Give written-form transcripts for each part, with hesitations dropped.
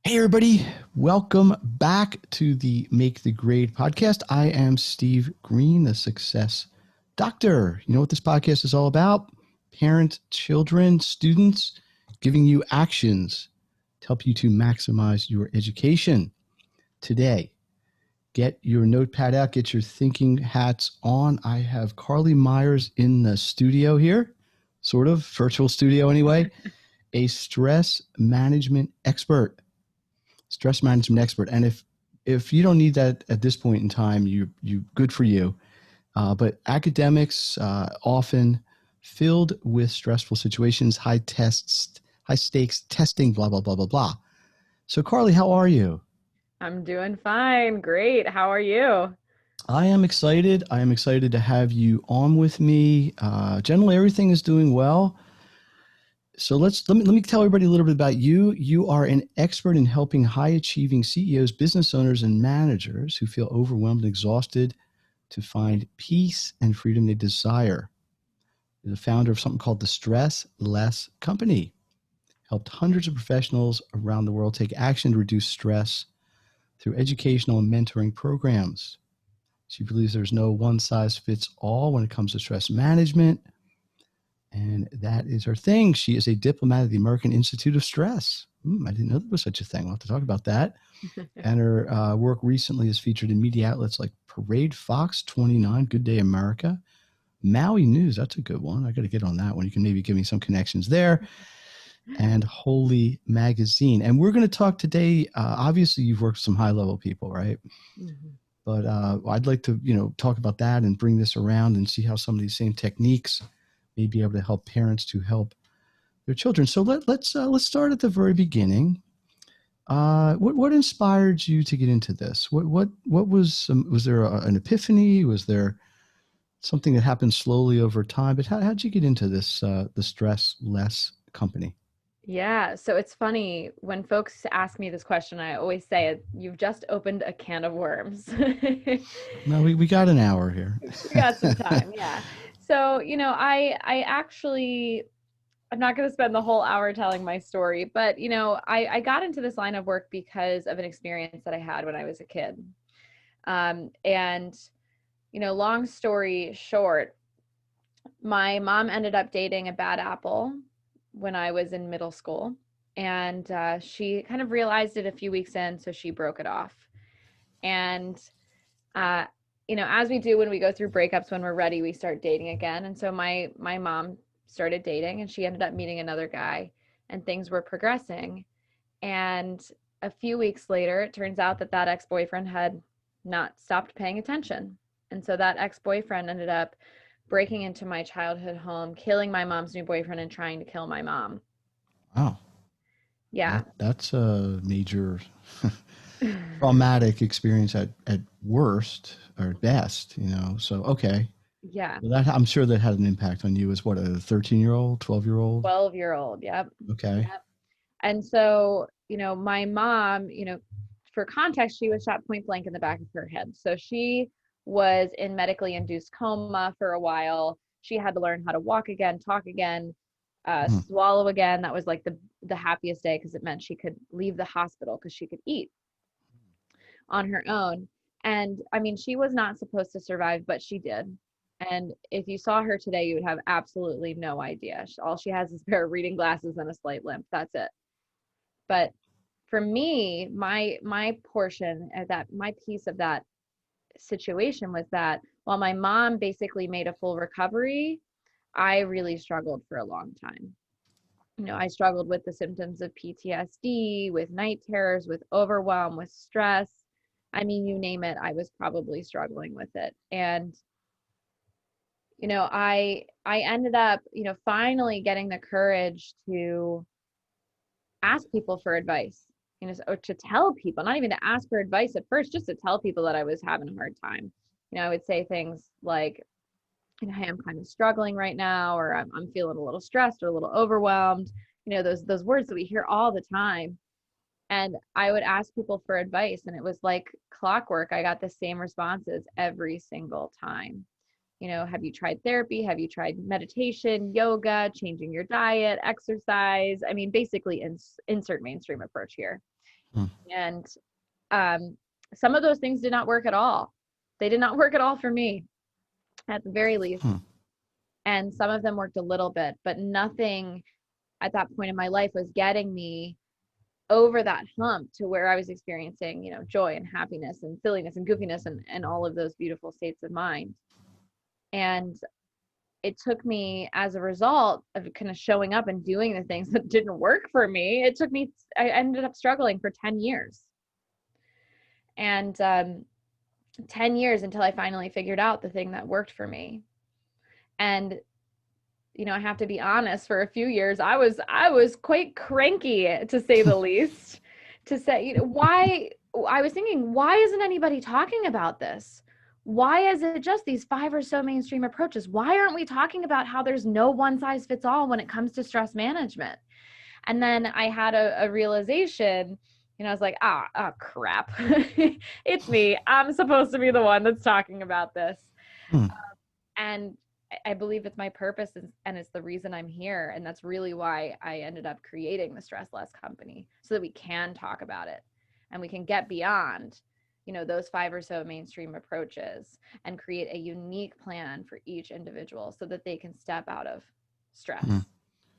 Hey, everybody. Welcome back to the Make the Grade podcast. I am Steve Green, the Success Doctor. You know what this podcast is all about? Parents, children, students, giving you actions to help you to maximize your education. Today, get your notepad out, get your thinking hats on. I have Carlee Myers in the studio here, sort of virtual studio anyway, a stress management expert. And if you don't need that at this point in time, you good for you. But academics often filled with stressful situations, high stakes testing, blah blah blah blah blah. So Carlee, how are you? I'm doing fine. Great. How are you? I am excited. I am excited to have you on with me. Generally, everything is doing well. So let me tell everybody a little bit about you. You are an expert in helping high achieving CEOs, business owners, and managers who feel overwhelmed and exhausted to find peace and freedom they desire. You're the founder of something called the Stress Less Company. Helped hundreds of professionals around the world take action to reduce stress through educational and mentoring programs. She believes there's no one size fits all when it comes to stress management. And that is her thing. She is a diplomat at the American Institute of Stress. I didn't know there was such a thing. We'll have to talk about that. And her work recently is featured in media outlets like Parade, Fox 29, Good Day America, Maui News. That's a good one. I got to get on that one. You can maybe give me some connections there. And Holy Magazine. And we're going to talk today. Obviously, you've worked with some high level people, right? Mhm. But I'd like to, talk about that and bring this around and see how some of these same techniques may be able to help parents to help their children. So let's start at the very beginning. What inspired you to get into this? What was there an epiphany? Was there something that happened slowly over time? But how'd you get into this the Stress Less Company? Yeah, so it's funny when folks ask me this question, I always say, you've just opened a can of worms. No, we got an hour here. We got some time, yeah. So, I actually I'm not going to spend the whole hour telling my story, but I got into this line of work because of an experience that I had when I was a kid. And long story short, my mom ended up dating a bad apple when I was in middle school. And she kind of realized it a few weeks in, so she broke it off. And, uh, as we do when we go through breakups, when we're ready, we start dating again. And so my mom started dating, and she ended up meeting another guy, and things were progressing. And a few weeks later, it turns out that ex-boyfriend had not stopped paying attention. And so that ex-boyfriend ended up breaking into my childhood home, killing my mom's new boyfriend, and trying to kill my mom. Wow, Yeah. that's a major traumatic experience at worst or best. So okay. Yeah. Well, that I'm sure that had an impact on you as what, a 13-year-old, 12-year-old? 12-year-old. Yep. Okay. Yep. And so, my mom, for context, she was shot point blank in the back of her head. So she was in medically induced coma for a while. She had to learn how to walk again, talk again, Hmm. swallow again. That was like the happiest day because it meant she could leave the hospital because she could eat on her own. And I mean, she was not supposed to survive, but she did. And if you saw her today, you would have absolutely no idea. All she has is a pair of reading glasses and a slight limp. That's it. But for me, my portion of that, my piece of that situation was that while my mom basically made a full recovery, I really struggled for a long time. I struggled with the symptoms of PTSD, with night terrors, with overwhelm, with stress. I mean, you name it, I was probably struggling with it. And I ended up, finally getting the courage to ask people for advice, or to tell people, not even to ask for advice at first, just to tell people that I was having a hard time. I would say things like, hey, I'm kind of struggling right now, or I'm feeling a little stressed or a little overwhelmed. Those words that we hear all the time. And I would ask people for advice, and it was like clockwork. I got the same responses every single time. Have you tried therapy? Have you tried meditation, yoga, changing your diet, exercise? I mean, basically insert mainstream approach here. Hmm. And some of those things did not work at all. They did not work at all for me, at the very least. Hmm. And some of them worked a little bit, but nothing at that point in my life was getting me over that hump to where I was experiencing, joy and happiness and silliness and goofiness and all of those beautiful states of mind. And it took me, as a result of kind of showing up and doing the things that didn't work for me, I ended up struggling for 10 years. And 10 years until I finally figured out the thing that worked for me. And I have to be honest, for a few years I was quite cranky, to say the least, to say, why I was thinking, why isn't anybody talking about this? Why is it just these 5 or so mainstream approaches? Why aren't we talking about how there's no one size fits all when it comes to stress management? And then I had a realization, I was like, crap. It's me. I'm supposed to be the one that's talking about this. Hmm. And I believe it's my purpose, and it's the reason I'm here. And that's really why I ended up creating the Stress Less Company, so that we can talk about it and we can get beyond, those 5 or so mainstream approaches and create a unique plan for each individual so that they can step out of stress Hmm.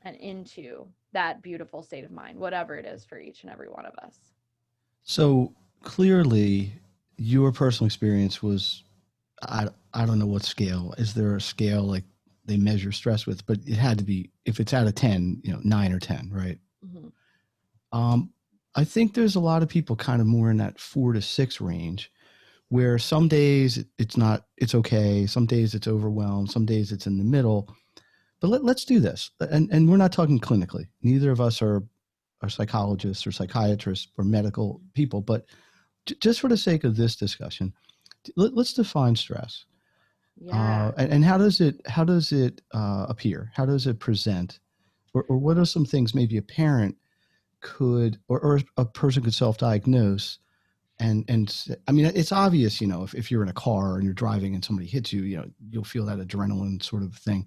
and into that beautiful state of mind, whatever it is for each and every one of us. So clearly, your personal experience was, I don't know what scale. Is there a scale like they measure stress with? But it had to be, if it's out of 10, 9 or 10, right? Mm-hmm. I think there's a lot of people kind of more in that 4 to 6 range, where some days it's okay. Some days it's overwhelmed. Some days it's in the middle. But let's do this. And we're not talking clinically. Neither of us are psychologists or psychiatrists or medical people. But just for the sake of this discussion, let's define stress. Yeah. And how does it appear? How does it present? Or what are some things maybe a parent could, or a person could self-diagnose? And I mean, it's obvious, if you're in a car and you're driving and somebody hits you, you'll feel that adrenaline sort of thing.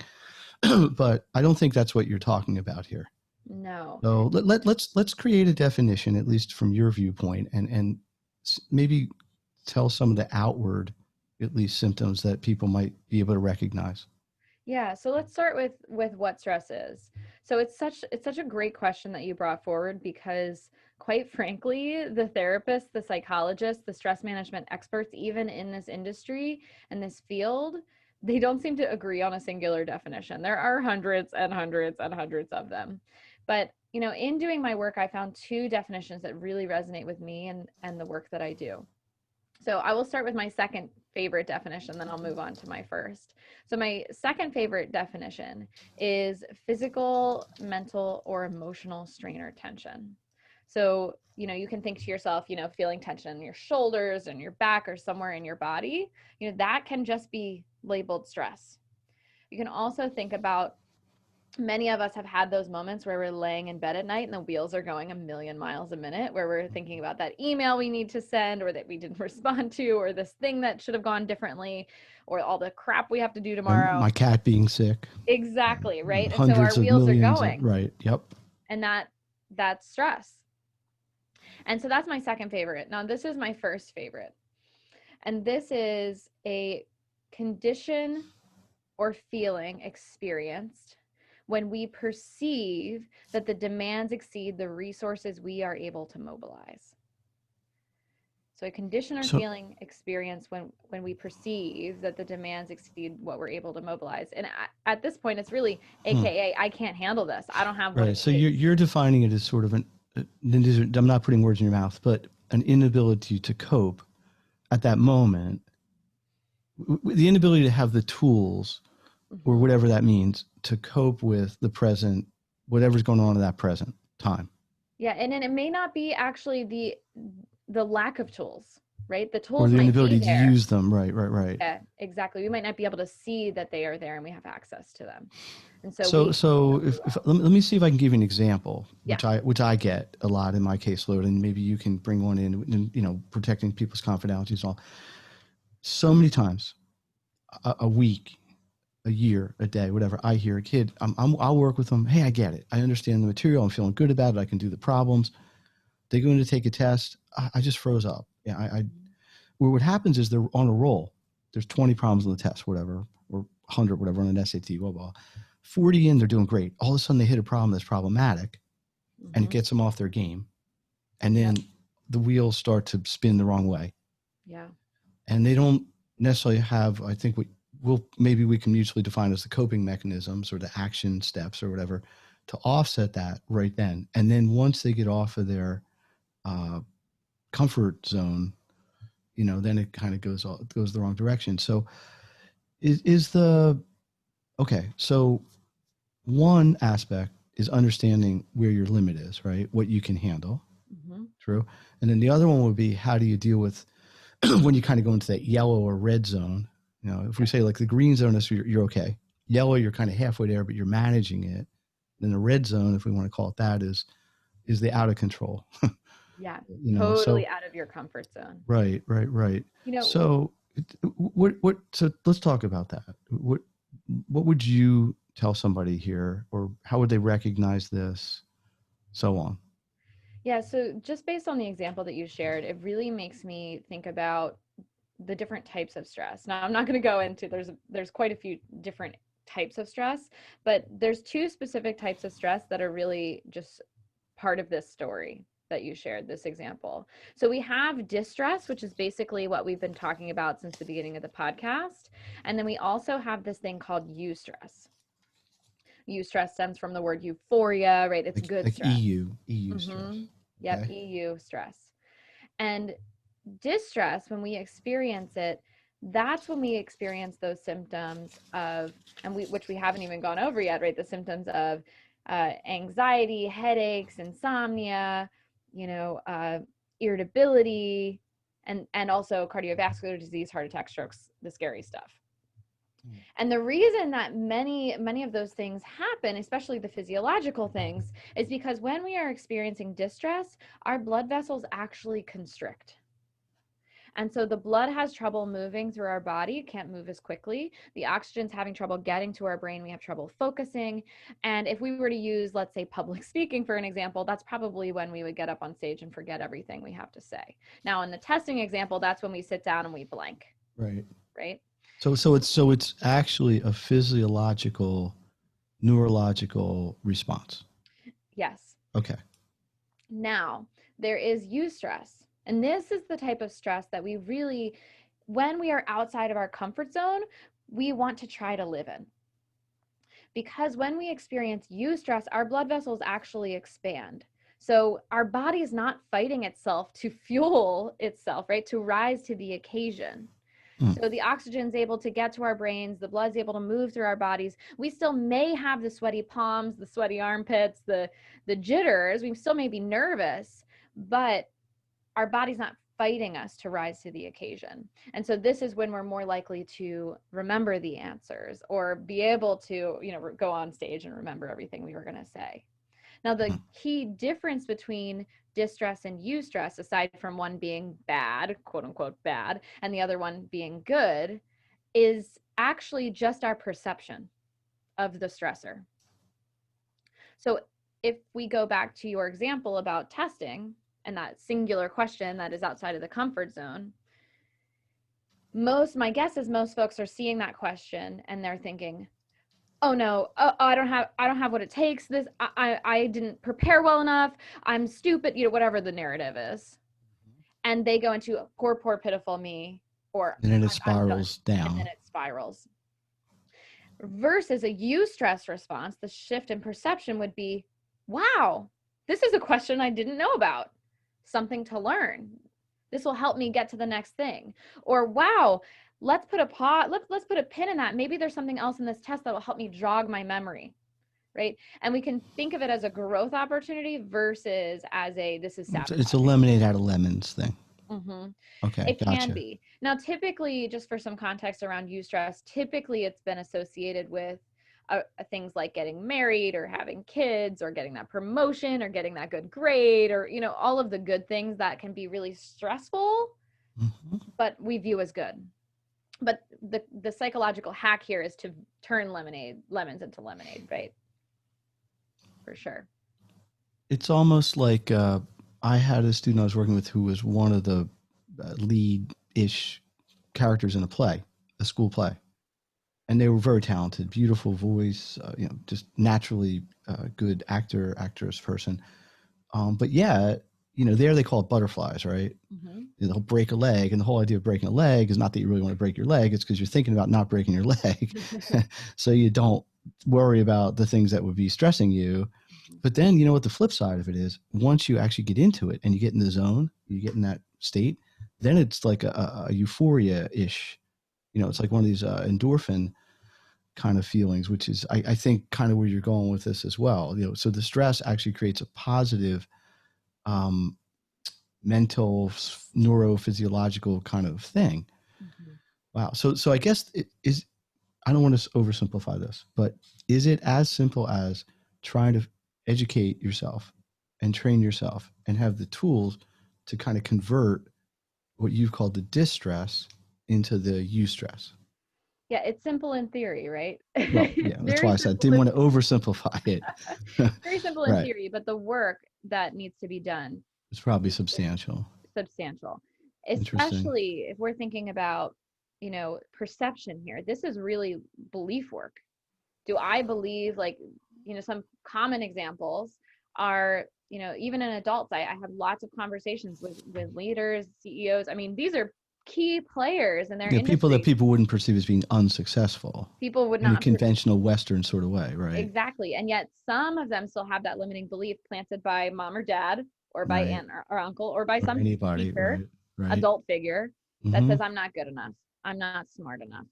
But I don't think that's what you're talking about here. No. So let's create a definition, at least from your viewpoint, and maybe tell some of the outward, at least, symptoms that people might be able to recognize. Yeah, so let's start with what stress is. So it's such a great question that you brought forward, because quite frankly, the therapists, the psychologists, the stress management experts, even in this industry and this field, they don't seem to agree on a singular definition. There are hundreds and hundreds and hundreds of them. But, in doing my work, I found 2 definitions that really resonate with me and the work that I do. So I will start with my second favorite definition, then I'll move on to my first. So my second favorite definition is physical, mental, or emotional strain or tension. So, you can think to yourself, feeling tension in your shoulders and your back or somewhere in your body, that can just be labeled stress. You can also think about, many of us have had those moments where we're laying in bed at night and the wheels are going a million miles a minute, where we're thinking about that email we need to send, or that we didn't respond to, or this thing that should have gone differently, or all the crap we have to do tomorrow. My cat being sick. Exactly, right? And so our Hundreds of wheels are millions of, going, right. Yep. and that's stress. And so that's my second favorite. Now, this is my first favorite. And this is a condition or feeling experienced when we perceive that the demands exceed the resources we are able to mobilize. So a condition or So feeling experienced when we perceive that the demands exceed what we're able to mobilize. And at this point, it's really AKA, I can't handle this. I don't have what right. it So takes. you're defining it as sort of I'm not putting words in your mouth, but an inability to cope at that moment, the inability to have the tools, or Mm-hmm. whatever that means, to cope with the present, whatever's going on in that present time. Yeah, and then it may not be actually the lack of tools, right? The Or tools the might be inability to there. use them. Right. Yeah, exactly. We might not be able to see that they are there and we have access to them. And so So if let me see if I can give you an example, yeah. which I get a lot in my caseload, and maybe you can bring one in, protecting people's confidentiality and all. So many times, a week, a year, a day, whatever, I hear a kid, I'll work with them. Hey, I get it. I understand the material. I'm feeling good about it. I can do the problems. They go in to take a test. I just froze up. Yeah, where what happens is they're on a roll. There's 20 problems on the test, whatever, or 100, whatever, on an SAT, blah, blah. 40 in, they're doing great. All of a sudden, they hit a problem that's problematic, and it gets them off their game. And then the wheels start to spin the wrong way. Yeah. And they don't necessarily have, I think maybe we can mutually define as the coping mechanisms or the action steps or whatever to offset that right then. And then once they get off of their comfort zone, then it kind of goes the wrong direction. So so one aspect is understanding where your limit is, right? What you can handle. True. And then the other one would be, how do you deal with when you kind of go into that yellow or red zone? If we say like the green zone is you're okay. Yellow, you're kind of halfway there, but you're managing it. Then the red zone, if we want to call it that, is the out of control. Yeah. Totally out of your comfort zone. Right. So so let's talk about that. What would you tell somebody here, or how would they recognize this? So on. Yeah. So just based on the example that you shared, it really makes me think about the different types of stress. Now, I'm not going to go into, there's quite a few different types of stress, but there's two specific types of stress that are really just part of this story that you shared, this example. So we have distress, which is basically what we've been talking about since the beginning of the podcast. And then we also have this thing called eustress. Eustress stems from the word euphoria, right? It's good like stress. EU stress. Yep, okay. EU stress. And distress, when we experience it, that's when we experience those symptoms of, which we haven't even gone over yet, right? The symptoms of anxiety, headaches, insomnia, irritability, and also cardiovascular disease, heart attack, strokes, the scary stuff. And the reason that many of those things happen, especially the physiological things, is because when we are experiencing distress, our blood vessels actually constrict. And so the blood has trouble moving through our body. It can't move as quickly. The oxygen's having trouble getting to our brain. We have trouble focusing. And if we were to use, let's say, public speaking for an example, that's probably when we would get up on stage and forget everything we have to say. Now, in the testing example, that's when we sit down and we blank. Right. So it's actually a physiological, neurological response. Yes. Okay. Now, there is eustress. And this is the type of stress that we really, when we are outside of our comfort zone, we want to try to live in. Because when we experience eustress, our blood vessels actually expand. So our body is not fighting itself to fuel itself, right? To rise to the occasion. So the oxygen's able to get to our brains, the blood's able to move through our bodies. We still may have the sweaty palms, the sweaty armpits, the jitters. We still may be nervous, but our body's not fighting us to rise to the occasion. And so this is when we're more likely to remember the answers or be able to, go on stage and remember everything we were going to say. Now, the key difference between distress and eustress, aside from one being bad, quote unquote bad, and the other one being good, is actually just our perception of the stressor. So if we go back to your example about testing and that singular question that is outside of the comfort zone, my guess is most folks are seeing that question and they're thinking, oh no, I don't have what it takes. I didn't prepare well enough. I'm stupid, whatever the narrative is. And they go into poor, pitiful me, or and then it spirals down. And then it spirals. Versus a eustress response, the shift in perception would be, wow, this is a question I didn't know about. Something to learn. This will help me get to the next thing. Or wow, let's put a pin in that. Maybe there's something else in this test that will help me jog my memory, right? And we can think of it as a growth opportunity versus as this is sabotaging. It's a lemonade out of lemons thing. Okay, it can be. Now, typically, just for some context around eustress, typically it's been associated with things like getting married or having kids or getting that promotion or getting that good grade or, all of the good things that can be really stressful, but we view as good. But the psychological hack here is to turn lemons into lemonade, right? For sure. It's almost like I had a student I was working with who was one of the lead-ish characters in a school play, and they were very talented, beautiful voice, just naturally good actress person. But yeah, there they call it butterflies, right? Mm-hmm. They'll break a leg, and the whole idea of breaking a leg is not that you really want to break your leg, it's because you're thinking about not breaking your leg. So you don't worry about the things that would be stressing you. But then you know what the flip side of it is, once you actually get into it and you get in the zone, you get in that state, then it's like a euphoria-ish. It's like one of these endorphin kind of feelings, which is I think kind of where you're going with this as well. So the stress actually creates a positive um, mental neurophysiological kind of thing. Mm-hmm. Wow. So I guess it is, I don't want to oversimplify this, but is it as simple as trying to educate yourself and train yourself and have the tools to kind of convert what you've called the distress into the eustress? Yeah, it's simple in theory, right? Well, yeah, It's that's why very I said simple didn't in want to oversimplify it. very simple in Right. theory, but the work that needs to be done It's probably is substantial. substantial. Interesting. Especially if we're thinking about, perception here. This is really belief work. Do I believe, like, some common examples are, even in adults, I have lots of conversations with leaders, CEOs. I mean, these are key players in their People that industry. people wouldn't perceive as being unsuccessful People would in a not conventional Western sort of way, right? exactly. And yet some of them still have that limiting belief planted by mom or dad or by Right. aunt or uncle or by Or some anybody, teacher, right? Right. adult figure that Mm-hmm. says, I'm not good enough. I'm not smart enough.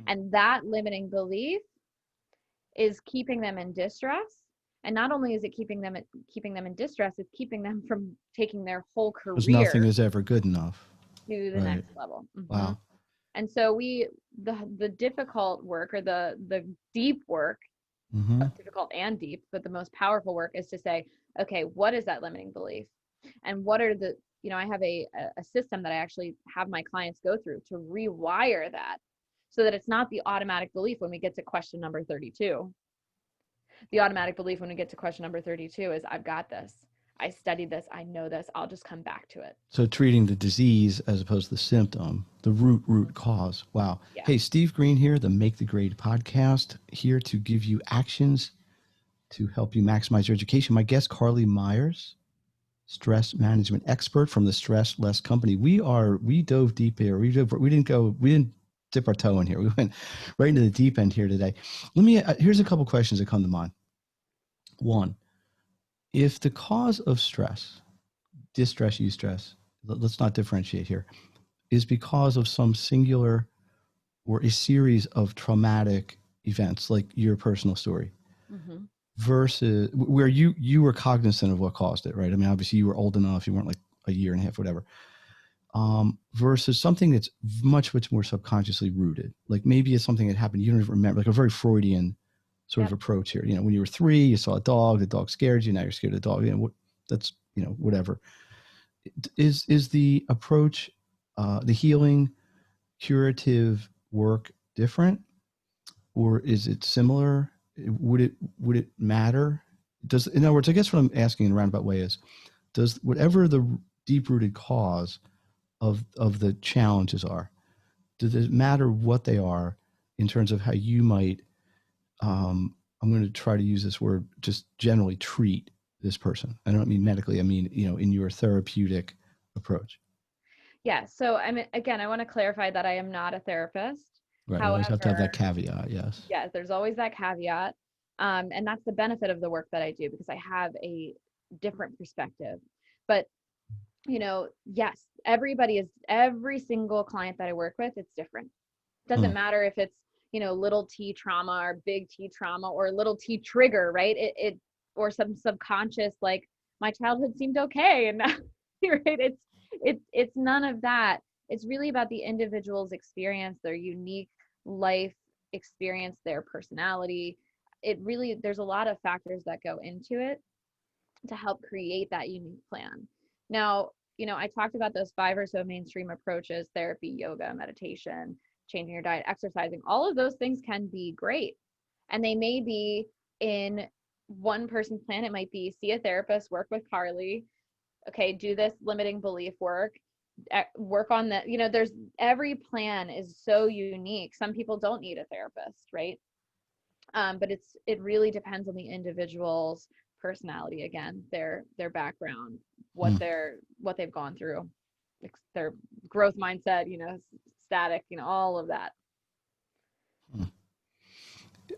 And that limiting belief is keeping them in distress. And not only is it keeping them in distress, it's keeping them from taking their whole Because nothing career is ever good enough. to the Right. next level. Wow. And so the difficult work or the deep work, Mm-hmm. difficult and deep, but the most powerful work is to say, okay, what is that limiting belief? And what are I have a system that I actually have my clients go through to rewire that so that it's not the automatic belief when we get to question number 32. The automatic belief when we get to question number 32 is, I've got this. I studied this. I know this. I'll just come back to it. So treating the disease as opposed to the symptom, the root cause. Wow. Yeah. Hey, Steve Green here, the Make the Grade podcast, here to give you actions to help you maximize your education. My guest, Carlee Myers, stress management expert from the Stress Less Company. We dove deep here. We didn't dip our toe in here. We went right into the deep end here today. Here's a couple questions that come to mind. One, if the cause of stress, distress, eustress, let's not differentiate here, is because of some singular or a series of traumatic events, like your personal story, Mm-hmm. versus where you were cognizant of what caused it, right? I mean, obviously you were old enough, you weren't like a year and a half, whatever. Versus something that's much more subconsciously rooted. Like maybe it's something that happened you don't even remember, like a very Freudian sort of Yep. approach here. When you were 3, you saw a dog, the dog scared you, now you're scared of the dog. That's whatever. Is the approach, the healing, curative work different, or is it similar? Would it matter? In other words, I guess what I'm asking in a roundabout way is, does whatever the deep rooted cause of the challenges are, does it matter what they are in terms of how you might, I'm going to try to use this word, just generally treat this person? I don't mean medically, I mean, in your therapeutic approach. Yeah. So again, I want to clarify that I am not a therapist. Right. I always have to have that However, caveat. Yes. yes, there's always that caveat. And that's the benefit of the work that I do because I have a different perspective. But, yes, every single client that I work with, it's different. Doesn't matter if it's, little T trauma or big T trauma or little T trigger, right? Or some subconscious, like my childhood seemed okay. And now, right. It's none of that. It's really about the individual's experience, their unique life experience, their personality. There's a lot of factors that go into it to help create that unique plan. Now, I talked about those 5 or so mainstream approaches: therapy, yoga, meditation, changing your diet, exercising. All of those things can be great. And they may be in one person's plan, it might be see a therapist, work with Carlee, okay, do this limiting belief work, work on that. There's every plan is so unique. Some people don't need a therapist, right? But it really depends on the individual's personality, again, their background, Hmm. what they've gone through, their growth mindset, static, all of that.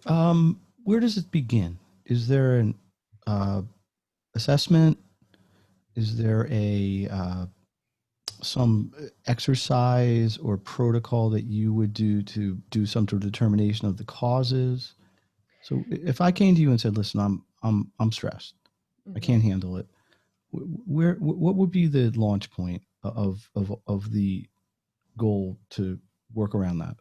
Hmm. Where does it begin? Is there an uh, assessment? Is there a some exercise or protocol that you would do to do some sort of determination of the causes? So if I came to you and said, "Listen, I'm stressed. I Mm-hmm. can't handle it," what would be the launch point of the goal to work around that?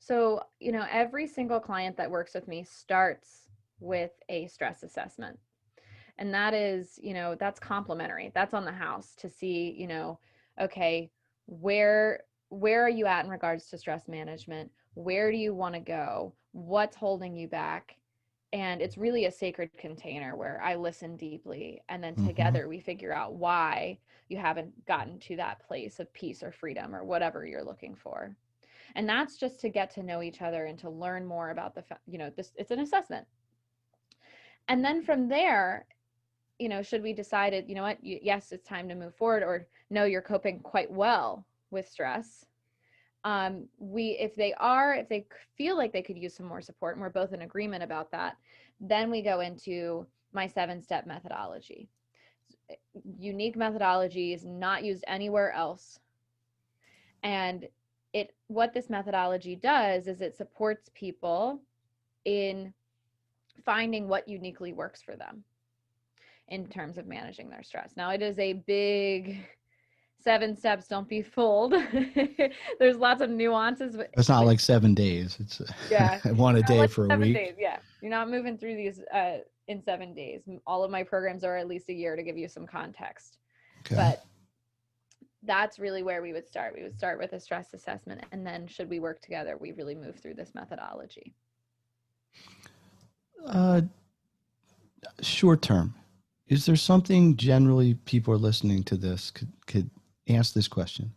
So, every single client that works with me starts with a stress assessment. And that is, that's complimentary. That's on the house to see, okay, where are you at in regards to stress management? Where do you want to go? What's holding you back? And it's really a sacred container where I listen deeply, and then Mm-hmm. together we figure out why you haven't gotten to that place of peace or freedom or whatever you're looking for. And that's just to get to know each other and to learn more about this. It's an assessment. And then from there, should we decided, what, yes, it's time to move forward, or no, you're coping quite well with stress. If they feel like they could use some more support, and we're both in agreement about that, then we go into my 7-step methodology. Unique methodology is not used anywhere else. And what this methodology does is it supports people in finding what uniquely works for them in terms of managing their stress. Now, it is a big 7 steps, don't be fooled. There's lots of nuances It's not with like 7 days. It's yeah, one a not day like for a 7 days. week. Yeah, you're not moving through these in 7 days. All of my programs are at least a year, to give you some context. Okay. But that's really where we would start. We would start with a stress assessment, and then should we work together, we really move through this methodology. Uh, Short term, is there something generally people are listening to this could ask this question?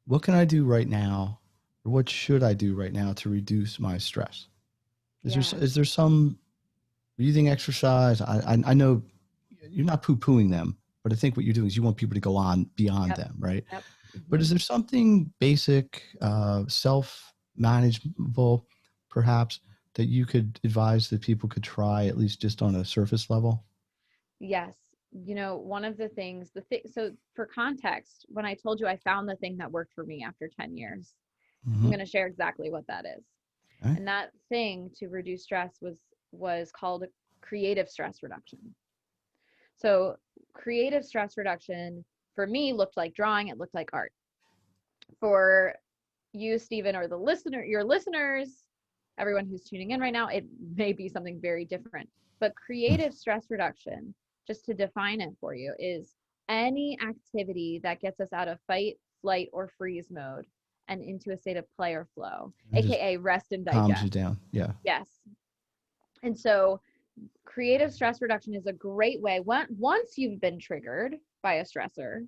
What can I do right now, or what should I do right now to reduce my stress? Yeah, Is there some breathing exercise? I know you're not poo pooing them, but I think what you're doing is you want people to go on beyond yep, them, right? yep. But Hmm. is there something basic, self manageable, perhaps, that you could advise that people could try at least just on a surface level? Yes. One of the things, so for context, when I told you I found the thing that worked for me after 10 years, I'm Mm-hmm. going to share exactly what that is. Okay. And that thing to reduce stress was called creative stress reduction. So, creative stress reduction for me looked like drawing, it looked like art. For you, Stephen, or your listeners, everyone who's tuning in right now, it may be something very different. But creative stress reduction, just to define it for you, is any activity that gets us out of fight, flight, or freeze mode and into a state of play or flow, It just aka rest and calms you digest. down. Yeah. Yes. And so creative stress reduction is a great way, once you've been triggered by a stressor,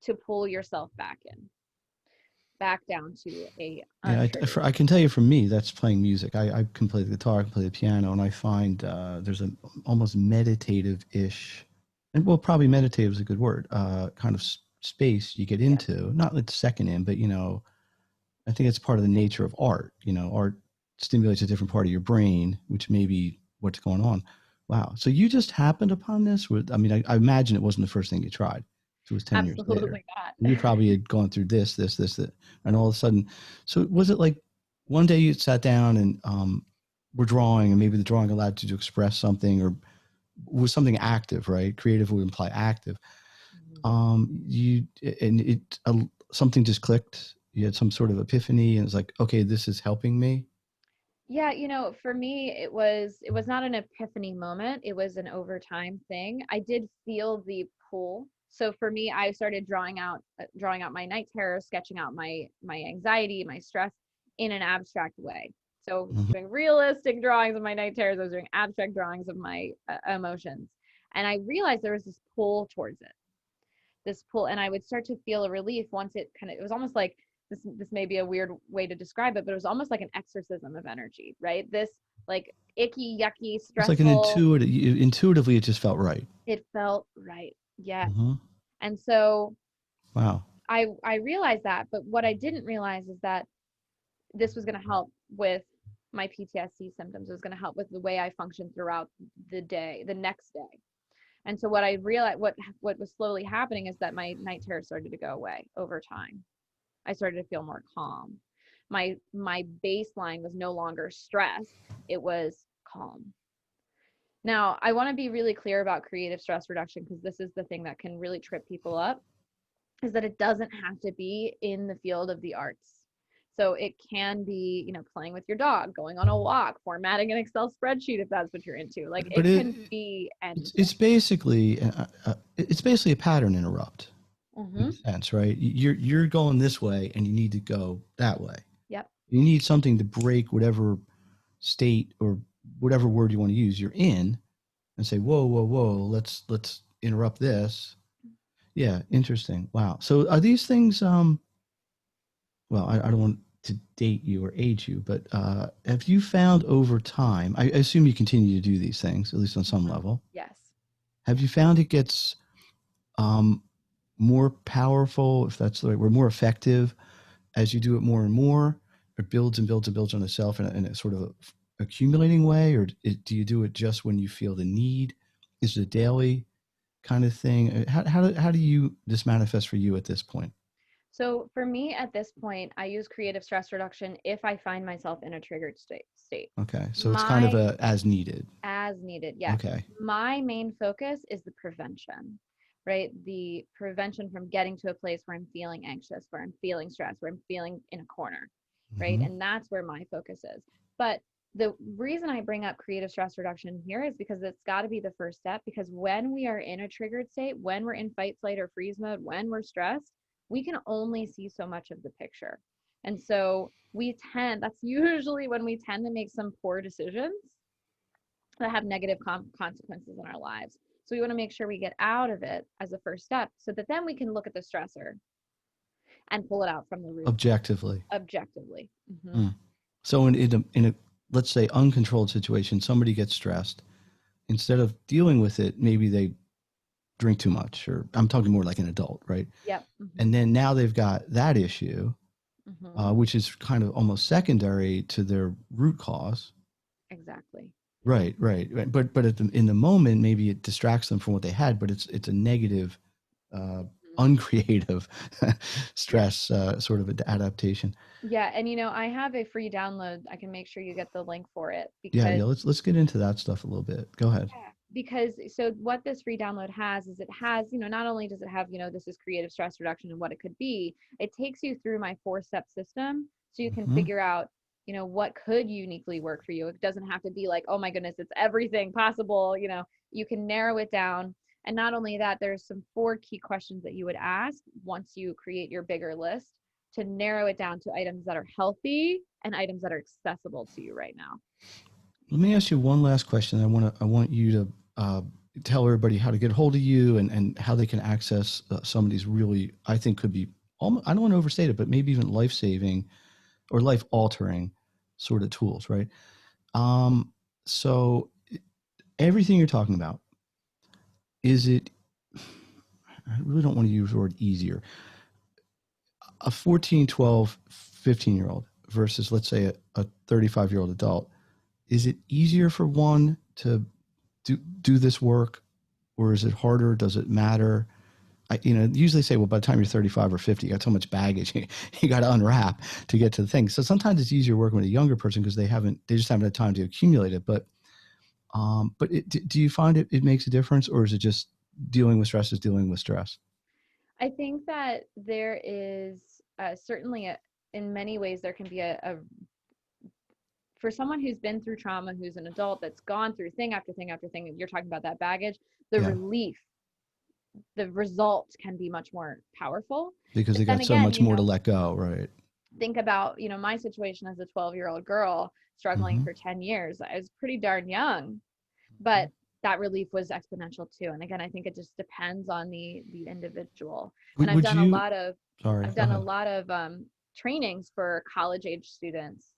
to pull yourself back down to a Yeah, untriggered. I can tell you, for me, that's playing music. I can play the guitar, I can play the piano, and I find there's an almost meditative-ish, and well, probably meditative is a good word, kind of space you get Yes. into. Not like second in, but I think it's part of the nature of art. Art stimulates a different part of your brain, which may be what's going on. Wow. So you just happened upon this? I mean, I imagine it wasn't the first thing you tried. So it was 10 years later. Absolutely And you not. probably had gone through this, that. And all of a sudden, so was it like one day you sat down and were drawing, and maybe the drawing allowed you to express something, or was something active, right? Creative would imply active. You and it something just clicked. You had some sort of epiphany, and it's like, okay, this is helping me. Yeah, for me it was not an epiphany moment, it was an overtime thing. I did feel the pull. So for me, I started drawing out my night terror, sketching out my anxiety, my stress in an abstract way. So Mhm. doing realistic drawings of my night terrors, I was doing abstract drawings of my emotions. And I realized there was this pull towards it, this pull, and I would start to feel a relief once it was almost like this may be a weird way to describe it, but it was almost like an exorcism of energy, right? This like icky, yucky, It's like an stressful, intuitively, it just felt right. it felt right. Yes. Hmm. And so Wow. I realized that, but what I didn't realize is that this was going to help with my PTSD symptoms. It was going to help with the way I functioned throughout the day, the next day. And so what I realized, what was slowly happening is that my night terrors started to go away over time. I started to feel more calm. My baseline was no longer stress, it was calm. Now, I want to be really clear about creative stress reduction because this is the thing that can really trip people up, is that it doesn't have to be in the field of the arts. So it can be, playing with your dog, going on a walk, formatting an Excel spreadsheet if that's what you're into. Like But it can be anything. it's basically a pattern interrupt in Mm-hmm. a sense, right? You're going this way and you need to go that way. Yep. You need something to break whatever state or whatever word you want to use you're in and say, whoa, whoa, whoa, let's interrupt this. Yeah, interesting. Wow. So are these things well, I don't want to date you or age you, but have you found over time, I assume you continue to do these things, at least on some Mm-hmm. level. Yes. Have you found it gets um, more powerful, if that's the right word, more effective as you do it more and more? It builds and builds and builds on itself in a sort of accumulating way, or do you do it just when you feel the need? Is it a daily kind of thing? How do you this manifest for you at this point? So for me at this point, I use creative stress reduction if I find myself in a triggered state. Okay, so it's kind of My a as needed. as needed, yes. Okay. My main focus is the prevention, right? The prevention from getting to a place where I'm feeling anxious, where I'm feeling stressed, where I'm feeling in a corner, right? Hmm. And that's where my focus is. But the reason I bring up creative stress reduction here is because it's got to be the first step. Because when we are in a triggered state, when we're in fight, flight, or freeze mode, when we're stressed, we can only see so much of the picture. And so that's usually when we tend to make some poor decisions that have negative consequences in our lives. So we want to make sure we get out of it as a first step so that then we can look at the stressor and pull it out from the root Objectively. objectively. Mm-hmm. Mm. So in a let's say uncontrolled situation, somebody gets stressed. Instead of dealing with it, maybe they drink too much, or I'm talking more like an adult, right? Yep. Mm-hmm. And then now they've got that issue, Mm-hmm. which is kind of almost secondary to their root cause. Exactly. Right, right, right. But in the moment, maybe it distracts them from what they had, but it's a negative, uh, Mm-hmm. uncreative Yeah. stress sort of adaptation. Yeah. And I have a free download. I can make sure you get the link for it Yeah, because yeah. Let's get into that stuff a little bit. Go ahead. yeah, because so what this free download has is it has, not only does it have, this is creative stress reduction and what it could be, it takes you through my 4-step system so you can Hmm. figure out, what could uniquely work for you. It doesn't have to be like, oh my goodness, it's everything possible, you can narrow it down. And not only that, there's some 4 key questions that you would ask once you create your bigger list to narrow it down to items that are healthy and items that are accessible to you right now. Let me ask you one last question. I want you to tell everybody how to get a hold of you and how they can access some of these really, I think could be almost, I don't want to overstate it, but maybe even life saving or life altering sort of tools, right? So everything you're talking about, is it, I really don't want to use the word easier. A 14, 12, 15-year old versus let's say a 35-year-old adult, is it easier for one to do this work, or is it harder? Does it matter? Usually say, well, by the time you're 35 or 50, you got so much baggage you got to unwrap to get to the thing. So sometimes it's easier working with a younger person because they just haven't had time to accumulate it. But do you find it makes a difference, or is it just dealing with stress is dealing with stress? I think that there is certainly in many ways there can be for someone who's been through trauma, who's an adult that's gone through thing after thing after thing. You're talking about that baggage, the Yeah, relief, the result can be much more powerful. because But they then got so again, much more to let go, right? think about my situation as a 12-year-old girl. struggling Mm-hmm. for 10 years. I was pretty darn young, but that relief was exponential too. And again, I think it just depends on the individual. And Would you? Sorry, I've go done a ahead. lot of trainings for college age students,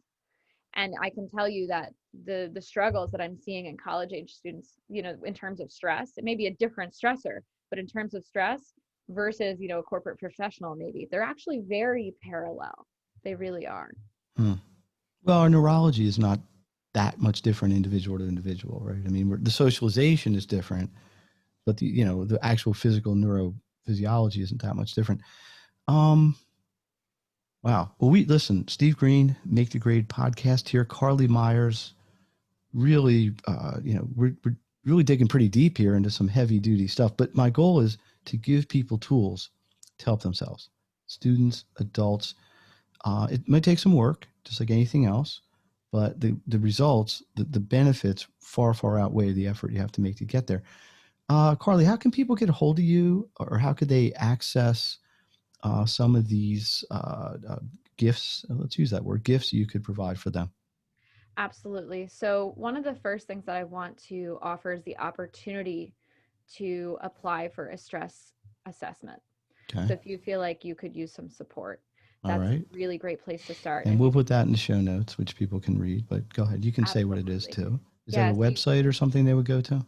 and I can tell you that the struggles that I'm seeing in college age students, in terms of stress, it may be a different stressor, but in terms of stress versus, a corporate professional, maybe they're actually very parallel. They really are. Hmm. Well, our neurology is not that much different individual to individual, right? I mean, the socialization is different, but the actual physical neurophysiology isn't that much different. Um, wow. Well, we listen. Steve Green, Make the Grade podcast here. Carlee Myers, really, we're really digging pretty deep here into some heavy duty stuff. But my goal is to give people tools to help themselves, students, adults. It might take some work, just like anything else, but the results, the benefits far, far outweigh the effort you have to make to get there. Carlee, how can people get a hold of you, or how could they access some of these gifts? Let's use that word, gifts you could provide for them. Absolutely. So, one of the first things that I want to offer is the opportunity to apply for a stress assessment. Okay. So, if you feel like you could use some support, All that's a right. really great place to start. And And we'll you put that in the show notes, which people can read. But go ahead. You can say what it is absolutely, too. Is that a yes. website or something they would go to?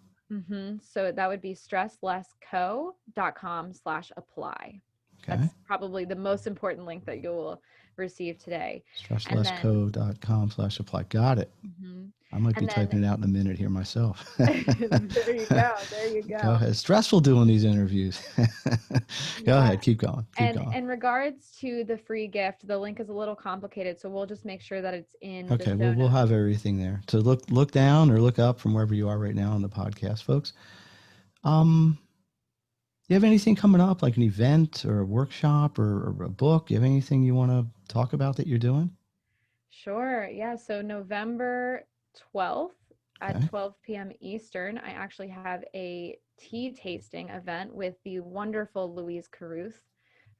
So that would be stresslessco.com/apply. Okay. That's probably the most important link that you will receive today. And then, Stresslessco.com/apply. Got it. mhm. I might be And then typing it out in a minute here myself. there you go. There you Go go. ahead. Stressful doing these interviews. Go Yeah. ahead. Keep going. Keep And going. in regards to the free gift, the link is a little complicated, so we'll just make sure that it's in the Okay. show We'll notes. have everything there. So look down or look up from wherever you are right now on the podcast, folks. Um, you have anything coming up, like an event or a workshop or a book? You have anything you want to talk about that you're doing? Sure. Yeah. So November 12th at Okay. 12 p.m. Eastern, I actually have a tea tasting event with the wonderful Louise Caruth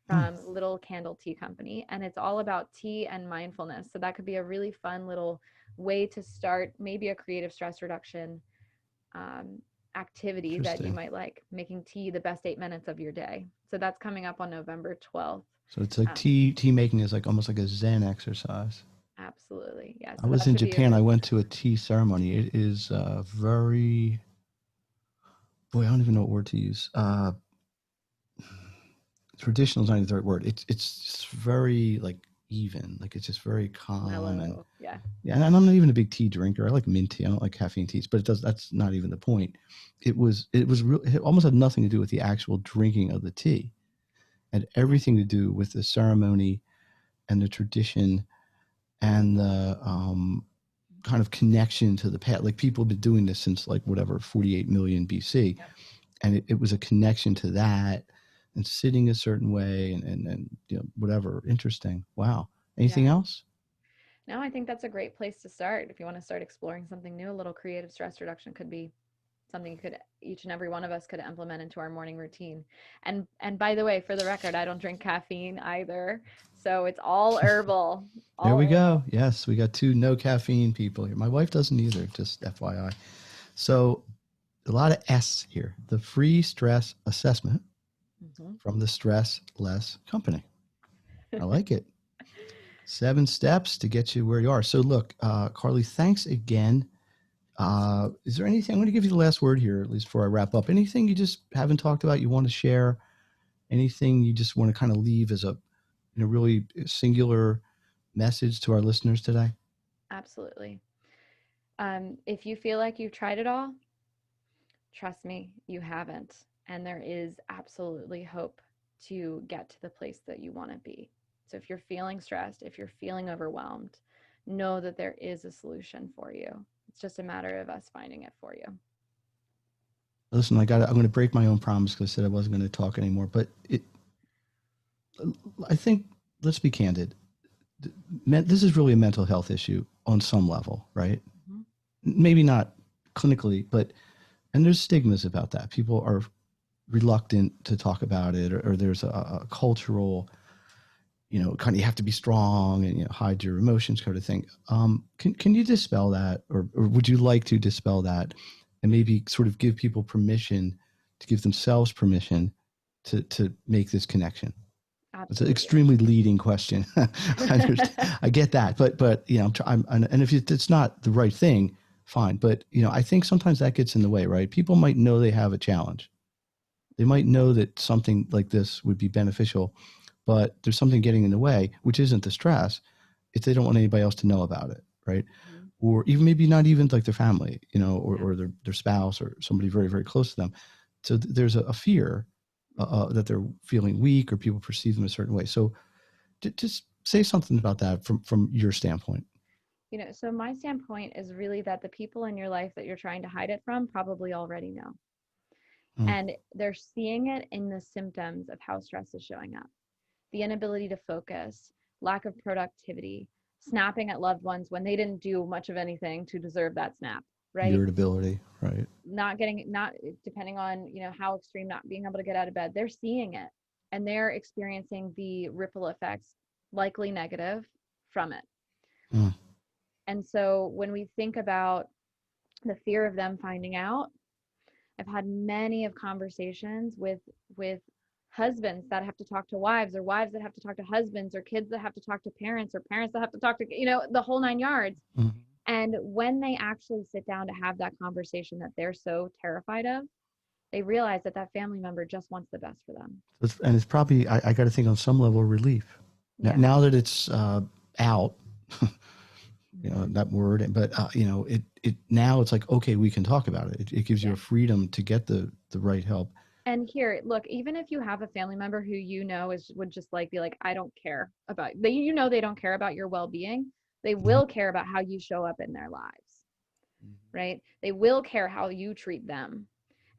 Hmm. from Little Candle Tea Company. And it's all about tea and mindfulness. So that could be a really fun little way to start maybe a creative stress reduction um, activity that you Interesting. might like, making tea the best 8 minutes of your day. So that's coming up on November 12th. So it's like Um, tea making is like almost like a Zen exercise. Absolutely. Yeah. I So was that in should be a Japan. I really went fun. to a tea ceremony. It is very, boy, I don't even know what word to use. Traditional is not even the right word. It's just very like even, like it's just very calm and Mellow. Yeah. yeah. And I'm not even a big tea drinker. I like mint tea. I don't like caffeine teas, but it does. That's not even the point. It was real. It almost had nothing to do with the actual drinking of the tea. It had Yeah. everything to do with the ceremony and the tradition and the kind of connection to the past. Like people have been doing this since like whatever 48 million BC, Yep. and it was a connection to that and sitting a certain way and whatever. Interesting. Wow. Anything Yeah. else? No, I think that's a great place to start. If you want to start exploring something new, a little creative stress reduction could be something each and every one of us could implement into our morning routine. And by the way, for the record, I don't drink caffeine either. So it's all herbal. There All we go. herbal. Yes, we got two no caffeine people here. My wife doesn't either, just FYI. So a lot of S here. The free stress assessment Hmm. from the Stress Less Company. I like it. 7 steps to get you where you are. So look, Carlee, thanks again. Is there anything, I'm going to give you the last word here, at least before I wrap up. Anything you just haven't talked about you want to share? Anything you just want to kind of leave as a really singular message to our listeners today? Absolutely. If you feel like you've tried it all, trust me, you haven't. And there is absolutely hope to get to the place that you want to be. So if you're feeling stressed, if you're feeling overwhelmed, know that there is a solution for you. It's just a matter of us finding it for you. Listen, I'm going to break my own promise because I said I wasn't going to talk anymore. But I think, let's be candid. This is really a mental health issue on some level, right? Mhm. Maybe not clinically, but and there's stigmas about that. People are reluctant to talk about it, or there's a cultural, kind of you have to be strong and hide your emotions, kind of thing. Can you dispel that, or would you like to dispel that, and maybe sort of give people permission to give themselves permission to make this connection? It's an Absolutely. extremely leading question. I get that, but and if it's not the right thing, fine. But I think sometimes that gets in the way, right? People might know they have a challenge. They might know that something like this would be beneficial, but there's something getting in the way, which isn't the stress. It's they don't want anybody else to know about it, right? Mhm. Or even maybe not even like their family, Yeah. or their spouse or somebody very, very close to them. So there's a fear that they're feeling weak or people perceive them a certain way. So just say something about that from your standpoint. So my standpoint is really that the people in your life that you're trying to hide it from probably already know. Mm, And they're seeing it in the symptoms of how stress is showing up: the inability to focus, lack of productivity, snapping at loved ones when they didn't do much of anything to deserve that snap, right? irritability, right? Not depending on, how extreme, not being able to get out of bed. They're seeing it and they're experiencing the ripple effects, likely negative, from it. Mm, And so when we think about the fear of them finding out, I've had many of conversations with husbands that have to talk to wives, or wives that have to talk to husbands, or kids that have to talk to parents, or parents that have to talk to, the whole nine yards. mm. And when they actually sit down to have that conversation that they're so terrified of, they realize that that family member just wants the best for them. And it's probably I got to think on some level relief Yeah. now that it's out. Mm-hmm. That word, but it now it's like, okay, we can talk about it. It gives you Yeah. a freedom to get the right help. And here, look, even if you have a family member who would just like be like, I don't care about they, they don't care about your well-being, they Mhm. will care about how you show up in their lives, right? They will care how you treat them.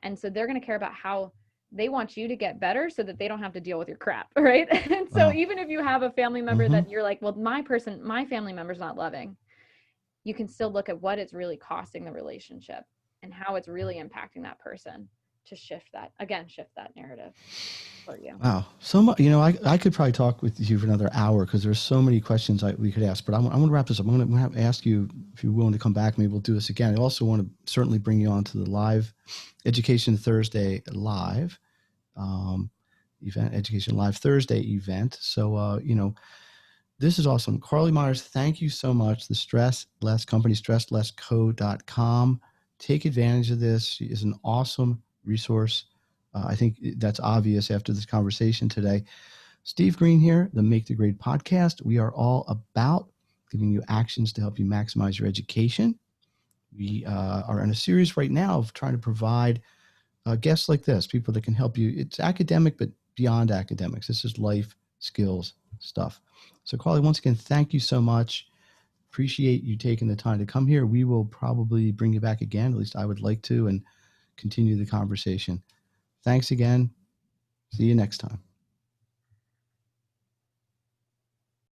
And so they're going to care about how they want you to get better so that they don't have to deal with your crap, right? And so Wow. even if you have a family member Hmm. that you're like, well, my family member's not loving, you can still look at what it's really costing the relationship and how it's really impacting that person, to shift that narrative for you. Wow. So much, I could probably talk with you for another hour because there's so many questions we could ask, but I'm going to wrap this up. I'm going to ask you if you're willing to come back. Maybe we'll do this again. I also want to certainly bring you on to the live Education Thursday live um, event, Education Live Thursday event. So, this is awesome. Carlee Myers, thank you so much. The Stress Less Company, stresslessco.com. Take advantage of this. She is an awesome resource. I think that's obvious after this conversation today. Steve Green here, the Make the Grade podcast. We are all about giving you actions to help you maximize your education. We are in a series right now of trying to provide guests like this, people that can help you. It's academic, but beyond academics. This is life skills stuff. So, Carlee, once again, thank you so much. Appreciate you taking the time to come here. We will probably bring you back again. At least I would like to, and continue the conversation. Thanks again. See you next time.